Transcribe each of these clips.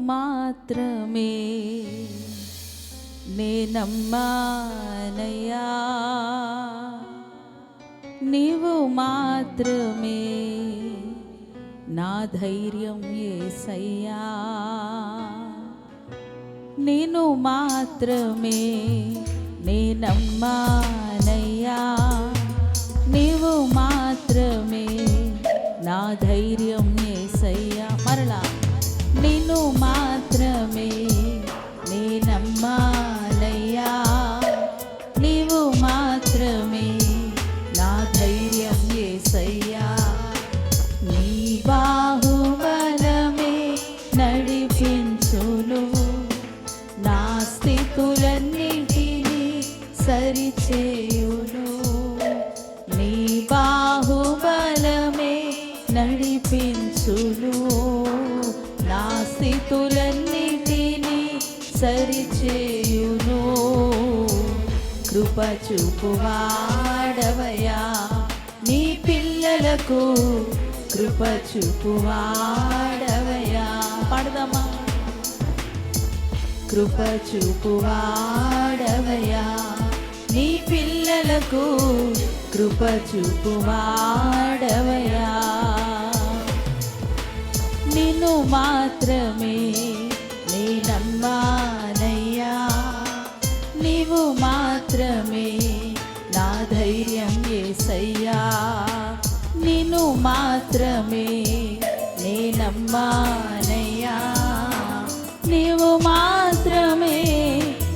మాత్రమే నేనమ్మానయ్యా, నీవు మాత్రమే నా ధైర్యం యేసయ్యా, నేను మాత్రమే నేనమ్మానయ్యా, నీవు మాత్రమే నా ధైర్యం యేసయ్యా. మరలా నిన్ను మాత్రమే నేనమ్మానయ్యా, నీవు మాత్రమే నా ధైర్యం యేసయ్యా. నీ బాహుబలమే నడిపించును, నా స్థితులన్నిటినీ సరిచేయును. నీ బాహుబలమే నడిపించును, నా స్థితులన్నిటినీ సరిచేయును. కృప చూపువాడవయ్యా, నీ పిల్లలకు కృప చూపువాడవయ్యా. పాడదామా? కృప చూపువాడవయ్యా, నీ పిల్లలకు కృప చూపువాడవయ్యా. నిన్ను మాత్రమే నేనమ్మానయ్యా, నీవు మాత్రమే నా ధైర్యం యేసయ్యా, నిన్ను మాత్రమే నేనమ్మానయ్యా, నీవు మాత్రమే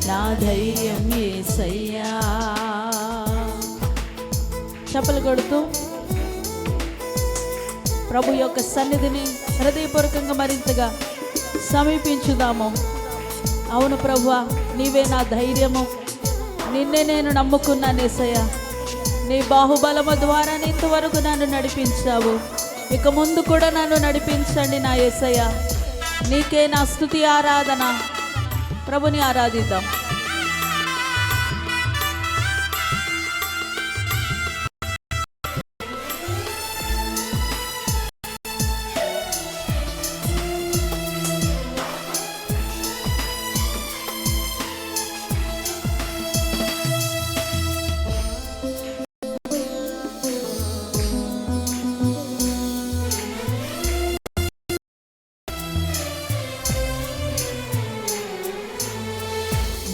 నా ధైర్యం యేసయ్యా. చప్పలు కొడుతూ ప్రభు యొక్క సన్నిధిని హృదయపూర్వకంగా మరింతగా సమీపించుదాము. అవును ప్రభువా, నీవే నా ధైర్యము, నిన్నే నేను నమ్ముకున్నాను యేసయ్యా. నీ బాహుబలము ద్వారా ఇంతవరకు నన్ను నడిపించావు, ఇక ముందు కూడా నన్ను నడిపించండి నా యేసయ్యా. నీకే నా స్తుతి ఆరాధన. ప్రభుని ఆరాధిద్దాం.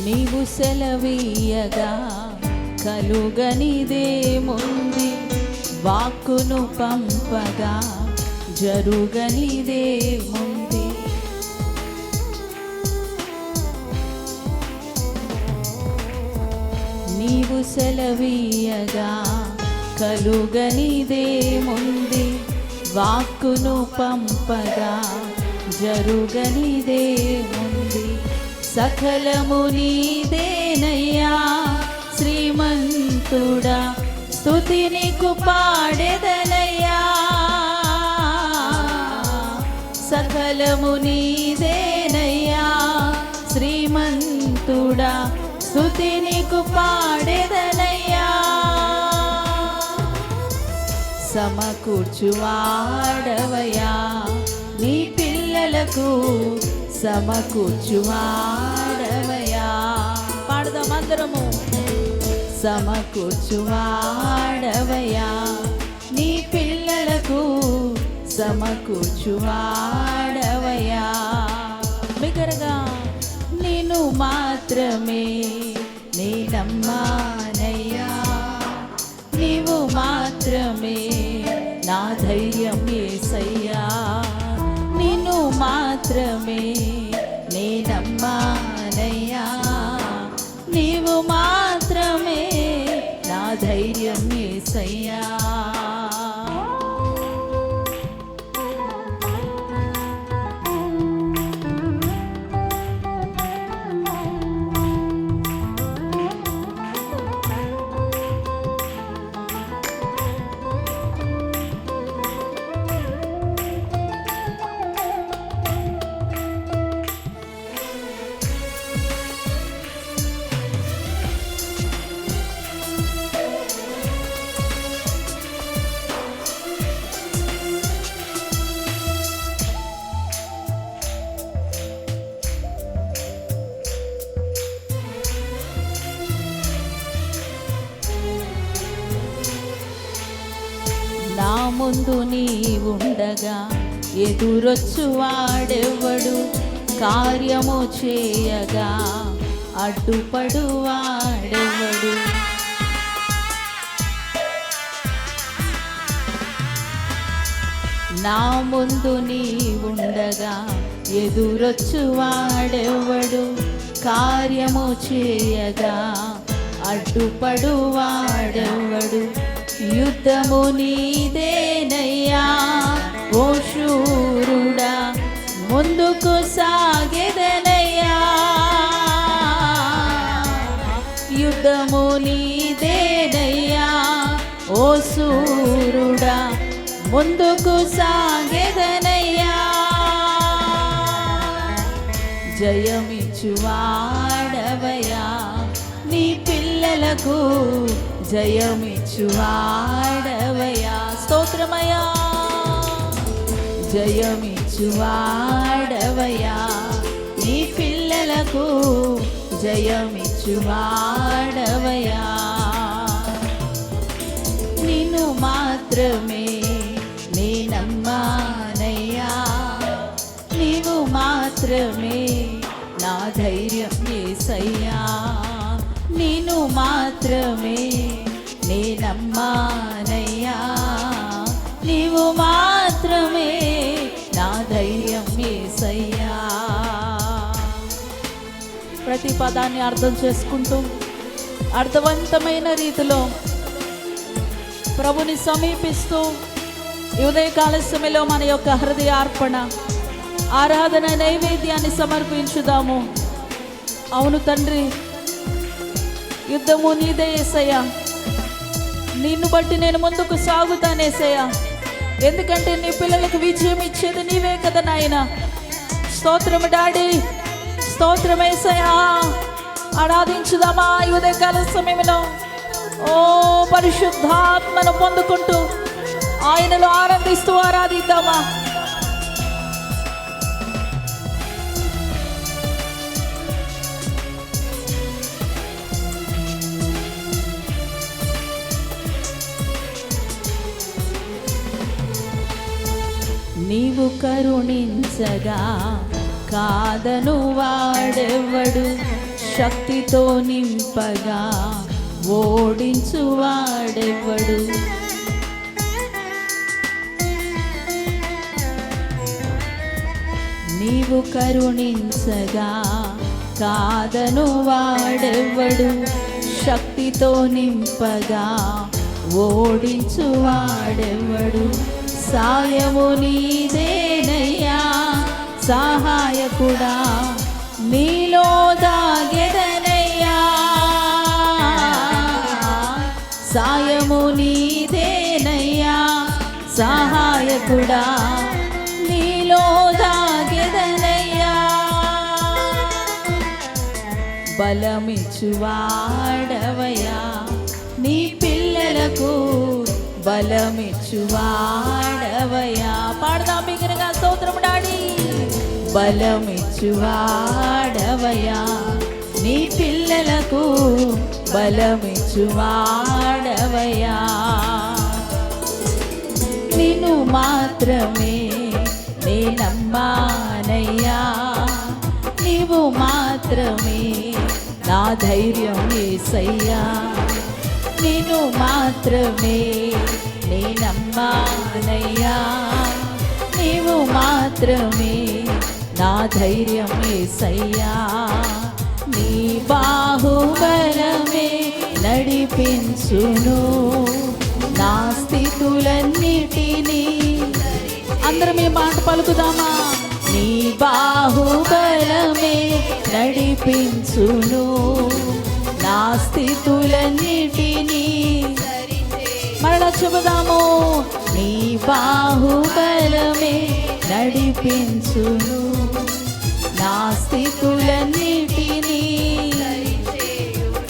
నీవు సెలవీయగా కలుగనిదేముంది, వాక్కును పంపగా జరుగనిదేముంది. నీవు సెలవీయగా కలుగనిదేముంది, వాక్కును పంపగా జరుగనిదేముంది. సకలము నీదేనయ్యా శ్రీమంతుడా, స్తుతి నీకు పాడెదనయ్యా. సకలము నీదేనయ్యా శ్రీమంతుడా, స్తుతి నీకు పాడెదనయ్యా. సమకూర్చువాడవయ్యా, నీ పిల్లలకు సమకూర్చువాడవయ్యా. పాడదాం అందరము. సమకూర్చువాడవయ్యా, నీ పిల్లలకు సమకూర్చువాడవయ్యా. బిగ్గరగా నిన్ను మాత్రమే నేనమ్మానయ్యా, నీవు మాత్రమే నా ధైర్యం యేసయ్యా, నిన్ను మాత్రమే నేనమ్మానయ్యా, నీవు మాత్రమే నా ధైర్యం యేసయ్యా. ముందు నీ ఉండగా ఎదురొచ్చు వాడెవ్వడు, కార్యము చేయగా అడ్డుపడు వాడెవ్వడు. నా ముందు నీ ఉండగా ఎదురొచ్చు వాడెవ్వడు, కార్యము చేయగా అడ్డుపడు వాడెవ్వడు. యుద్ధము నీదేనయ్యా ఓ శూరుడా, ముందుకు సాగెదనయ్యా. యుద్ధము నీదేనయ్యా ఓ శూరుడా, ముందుకు సాగెదనయ్యా. జయమిచ్చువాడవయ్యా నీ పిల్లలకు, జయమిచ్చువాడవయ్యా. స్తోత్రమయ్యా. జయమిచ్చువాడవయ్యా నీ పిల్లలకు, జయమిచ్చువాడవయ్యా. నిన్ను మాత్రమే నే నమ్మానయ్యా, నీవు మాత్రమే నా ధైర్యం యేసయ్యా. నిన్ను మాత్రమే నే నమ్మానయ్యా, నీవు మాత్రమే నా ధైర్యం యేసయ్యా. ప్రతి పదాన్ని అర్థం చేసుకుంటూ అర్థవంతమైన రీతిలో ప్రభుని సమీపిస్తూ ఈ ఉదయకాల సమయంలో మన యొక్క హృదయార్పణ ఆరాధన నైవేద్యాన్ని సమర్పించుదాము. అవును తండ్రి, యుద్ధము నీదే యేసయ్యా, నిన్ను బట్టి నేను ముందుకు సాగుతానేసయ్యా. ఎందుకంటే నీ పిల్లలకు విజయం ఇచ్చేది నీవే కదా నాయన. స్తోత్రము డాడీ, స్తోత్రం యేసయ్యా. ఆరాధించుదామా ఈ ఉదయకాల సమయంలో. ఓ పరిశుద్ధాత్మను పొందుకుంటూ ఆయనలో ఆనందిస్తూ ఆరాధిద్దామా. నీవు కరుణించగా కాదను వాడెవ్వడు, శక్తితో నింపగా ఓడించు వాడెవ్వడు. నీవు కరుణించగా కాదను వాడెవ్వడు, శక్తితో నింపగా ఓడించు వాడెవ్వడు. సాయము నీదేనయ్యా సహాయకుడా, నీలో దాగెదనయ్యా. సాయము నీదేనయ్యా సహాయకుడా, నీలో దాగెదనయ్యా. బలమిచ్చువాడవయ్యా నీ పిల్లలకు, బలమిచ్చువాడవయ్యా. పాడదాం బిగ్గరగా స్తోత్రం డాడీ. బలమిచ్చువాడవయ్యా నీ పిల్లలకు, బలమిచ్చువాడవయ్యా. నిన్ను మాత్రమే నే నమ్మానయ్యా, నీవు మాత్రమే నా ధైర్యం యేసయ్యా. నిన్ను మాత్రమే నే నమ్మానయ్యా, నీవు మాత్రమే నా ధైర్యం యేసయ్యా. నీ బాహుబలమే నడిపించును నా స్థితులన్నిటినీ. అందరం ఈ మాట పలుకుదామా. నీ బాహుబలమే నడిపించును నా స్థితులన్నిటినీ. మరలా చెబుదాము. నీ బాహుబలమే నడిపించును నా స్థితులన్నిటినీ.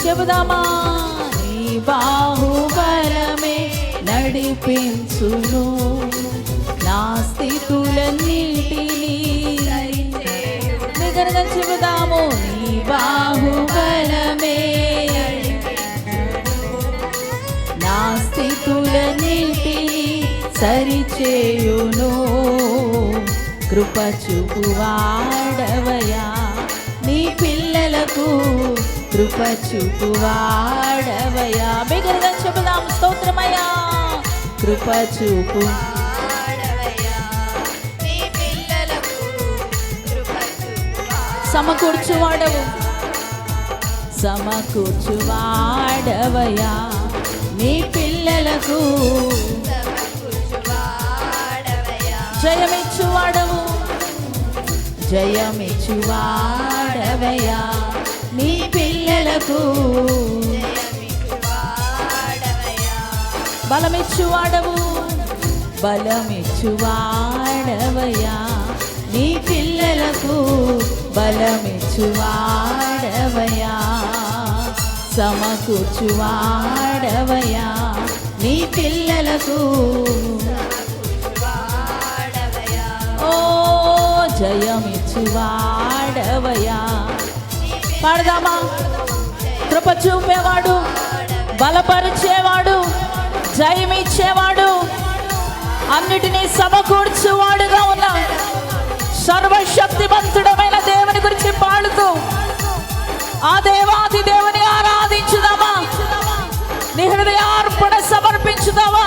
చెబుదామా. నీ బాహుబలమే నడిపించును నా స్థితులన్నిటినీ. దగ్గరగా చెబుదాము. నీ బాహుబలమే నా స్థితులన్నిటినీ సరిచేయును. కృప చూపువాడవయా నీ పిల్లలకు కృప చూపువాడవయా. బిగ్గరగా చెబుదాం స్తోత్రమయ్యా. కృప చూపు సమకూర్చువాడవు సమకూర్చువాడవయా నీ పిల్లలకు జయమిచ్చువాడవు జయమిచ్చువాడవయా నీ పిల్లలకు బలమిచ్చువాడవు బలమిచ్చువాడవయా నీ పిల్లలకు బలమిచ్చువాడవయా సమకూర్చువాడవయా నీ పిల్లలకు ఓ జయమిచ్చువాడవయా. పాడదామా? కృప చూపేవాడు, బలపరిచేవాడు, జయమిచ్చేవాడు, అన్నిటినీ సమకూర్చువాడుగా ఉన్న సర్వశక్తిమంతుడమైన దేవుని గురించి పాడుతూ ఆ దేవాది దేవుని ఆరాధించుదామా? నీ హృదయార్పణ సమర్పించుదామా?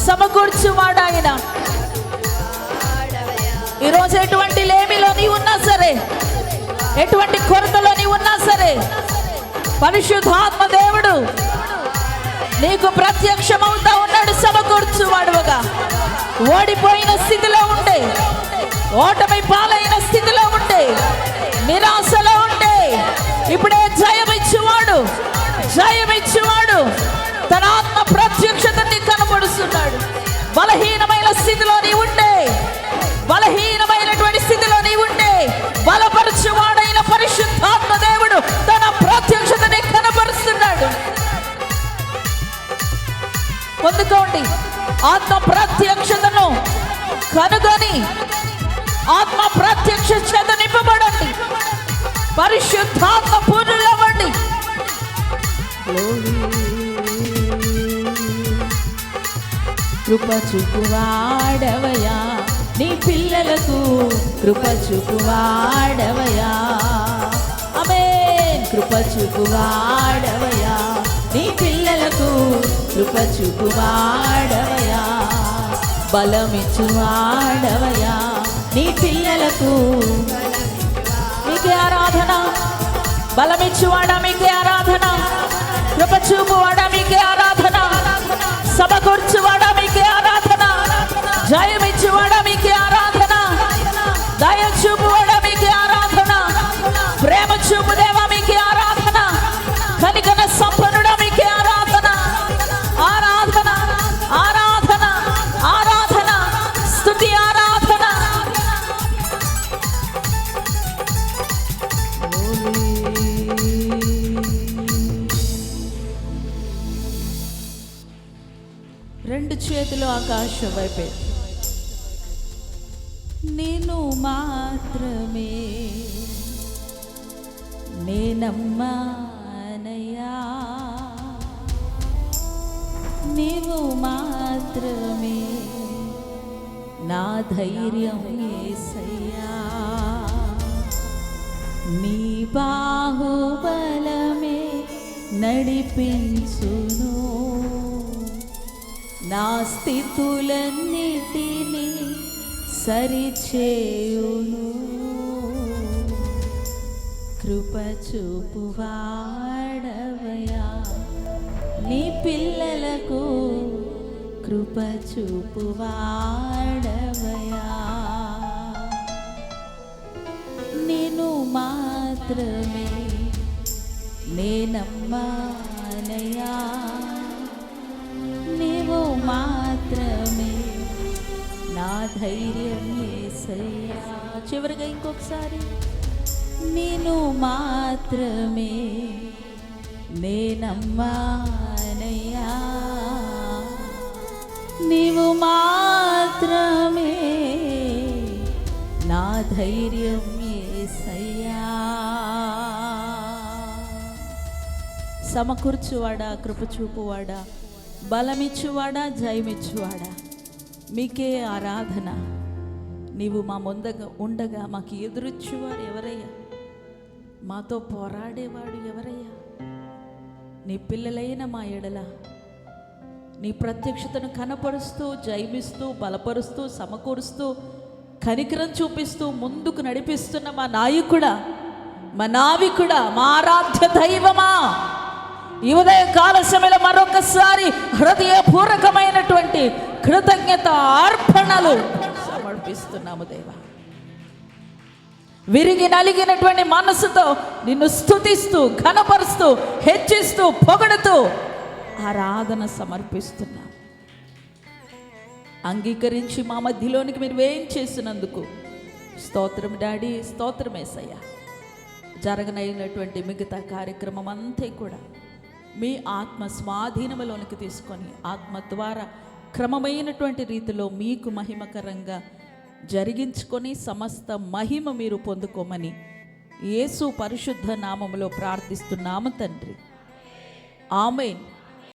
సమకూర్చువాడు ఆయన. ఈరోజు ఎటువంటి లేమిలో నీ ఉన్నా సరే, ఎటువంటి కొరతలో నీ ఉన్నా సరే, పరిశుద్ధాత్మ దేవుడు నీకు ప్రత్యక్షమవుతా ఉన్నాడు. సమకూర్చువాడుగా ఓడిపోయిన స్థితిలో ఉంటే, ఓటమి పాలైన స్థితిలో ఉంటే, నిరాశలో ఉంటే ఇప్పుడే జయమిచ్చువాడు జయమిచ్చువాడు తన ఆత్మ ప్రత్యక్షతని కనబడుస్తున్నాడు. బలహీనమైన స్థితిలో నీ ఉంటే, బలహీనమైనటువంటి స్థితిలో నీ ఉంటే బలపరచువాడైన పరిశుద్ధాత్మ దేవుడు తన ప్రత్యక్షతని కనబరుస్తున్నాడు. పొందుకోండి ఆత్మ ప్రత్యక్షతను కనుగొని ఆత్మ ప్రత్యక్ష చేత నింపబడండి. పరిశుద్ధాత్మ పూర్ణులవ్వండి. కృప చూపువాడవయా నీ పిల్లలకు కృప చూపువాడవయా. ఆమేన్. కృప చూపువాడవయా నీ పిల్లలకు కృప చూపువాడవయా. బలమిచ్చువాడవయా నీ పిల్లలకు. మీకే ఆరాధన. బలమిచ్చువాడా మీకే ఆరాధన. కృప చూపువాడా మీకే ఆరాధన. సమకూర్చువాడా మీకే ఆరాధన. జయమిచ్చువాడా మీకే ఆరాధన. దయ చూపువాడా మీకే ఆరాధన. ప్రేమ చూపు దేవా మీకే ఆరాధన. కనికన సంపన్నుడా మీకే ఆరాధన. ఆరాధన ఆరాధన ఆరాధన స్తుతి ఆరాధన. రెండు చేతులు ఆకాశం వైపే. నేను మాత్రమే నేనమ్మానయ్యా, నీవు మాత్రమే నా ధైర్యం యేసయ్యా. నీ బాహుబలమే నడిపించును, నా స్థితులన్నిటినీ సరిచేయును. కృప చూపువాడవయా నీ పిల్లలకు కృప చూపువాడవయా. నేను మాత్రమే నేనమ్మానయ్యా, నీవు మాత్రమే నా ధైర్యం యేసయ్యా. చివరిగా ఇంకొకసారి. నేను మాత్రమే నేనమ్మానయ్యా, నీవు మాత్రమే నా ధైర్యం యేసయ్యా. సమకూర్చువాడా, కృప చూపువాడా, బలమిచ్చువాడా, జయమిచ్చువాడా, మీకే ఆరాధన. నీవు మా ముందగా ఉండగా మాకు ఎదురొచ్చేవారు ఎవరయ్యా? మాతో పోరాడేవాడు ఎవరయ్యా? నీ పిల్లలైన మా ఎడల నీ ప్రత్యక్షతను కనపరుస్తూ, జయమిస్తూ, బలపరుస్తూ, సమకూరుస్తూ, కనికరం చూపిస్తూ ముందుకు నడిపిస్తున్న మా నాయకుడా, మా నావికుడా, మా ఆరాధ్య దైవమా, ఈ ఉదయ కాల సమయంలో మరొకసారి హృదయపూర్వకమైనటువంటి కృతజ్ఞత అర్పణలు సమర్పిస్తున్నాము దేవా. విరిగి నలిగినటువంటి మనసుతో నిన్ను స్తుతిస్తూ, ఘనపరుస్తూ, హెచ్చిస్తూ, పొగడుతూ ఆరాధన సమర్పిస్తున్నాం. అంగీకరించి మా మధ్యలోనికి మీరు వేయించేసినందుకు స్తోత్రం డాడీ, స్తోత్రం యేసయ్యా. జరగనైనటువంటి మిగతా కార్యక్రమం అంతా కూడా మీ ఆత్మ స్వాధీనములోనికి తీసుకొని ఆత్మ ద్వారా క్రమమైనటువంటి రీతిలో మీకు మహిమకరంగా జరిగించుకొని సమస్త మహిమ మీరు పొందుకోమని యేసు పరిశుద్ధ నామములో ప్రార్థిస్తున్నాము తండ్రి. ఆమేన్.